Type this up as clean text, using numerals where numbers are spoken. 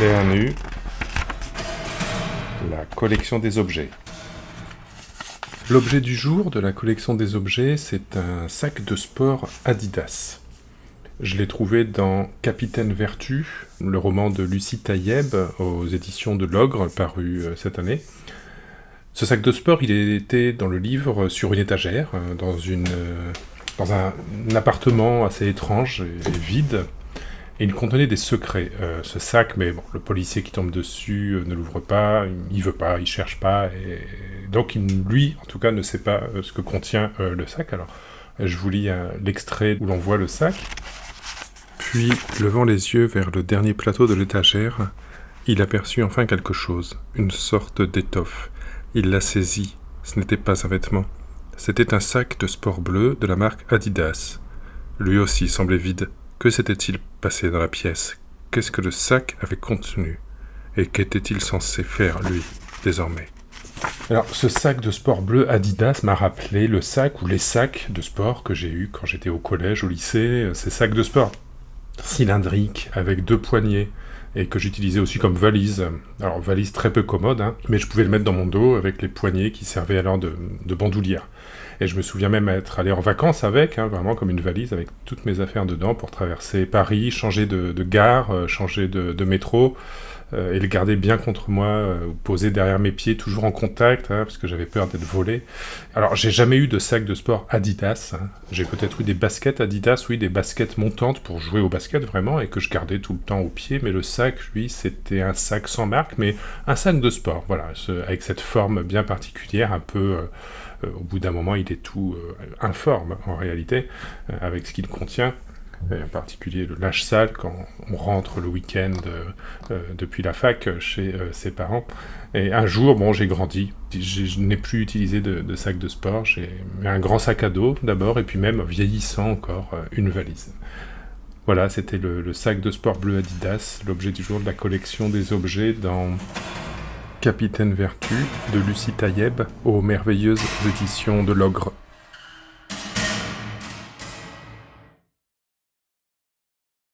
L'air nu, la collection des objets. L'objet du jour de la collection des objets, c'est un sac de sport Adidas. Je l'ai trouvé dans Capitaine Vertu, le roman de Lucie Taïeb, aux éditions de l'Ogre, paru cette année. Ce sac de sport, il était dans le livre sur une étagère, dans un appartement assez étrange et vide. Et il contenait des secrets, ce sac, mais bon, le policier qui tombe dessus ne l'ouvre pas, il veut pas, il cherche pas, et donc lui, en tout cas, ne sait pas ce que contient le sac. Alors, je vous lis l'extrait où l'on voit le sac. Puis, levant les yeux vers le dernier plateau de l'étagère, il aperçut enfin quelque chose, une sorte d'étoffe. Il la saisit, ce n'était pas un vêtement, c'était un sac de sport bleu de la marque Adidas. Lui aussi semblait vide. Que s'était-il passé dans la pièce? Qu'est-ce que le sac avait contenu? Et qu'était-il censé faire, lui, désormais? Alors, ce sac de sport bleu Adidas m'a rappelé le sac ou les sacs de sport que j'ai eus quand j'étais au collège, au lycée. Ces sacs de sport cylindriques, avec 2 poignées, et que j'utilisais aussi comme valise. Alors, valise très peu commode, mais je pouvais le mettre dans mon dos avec les poignées qui servaient alors de bandoulière. Et je me souviens même être allé en vacances avec, vraiment comme une valise, avec toutes mes affaires dedans pour traverser Paris, changer de gare, changer de métro, et le garder bien contre moi, posé derrière mes pieds, toujours en contact, parce que j'avais peur d'être volé. Alors, j'ai jamais eu de sac de sport Adidas. J'ai peut-être eu des baskets Adidas, oui, des baskets montantes pour jouer au basket, vraiment, et que je gardais tout le temps au pied. Mais le sac, lui, c'était un sac sans marque, mais un sac de sport, voilà, avec cette forme bien particulière, un peu... au bout d'un moment, il est tout informe, en réalité, avec ce qu'il contient. En particulier le linge-sale quand on rentre le week-end depuis la fac chez ses parents. Et un jour, j'ai grandi. Je n'ai plus utilisé de sac de sport. J'ai mis un grand sac à dos d'abord, et puis même, vieillissant encore, une valise. Voilà, c'était le sac de sport bleu Adidas, l'objet du jour de la collection des objets dans Capitaine Vertu de Lucie Taïeb aux merveilleuses éditions de l'Ogre.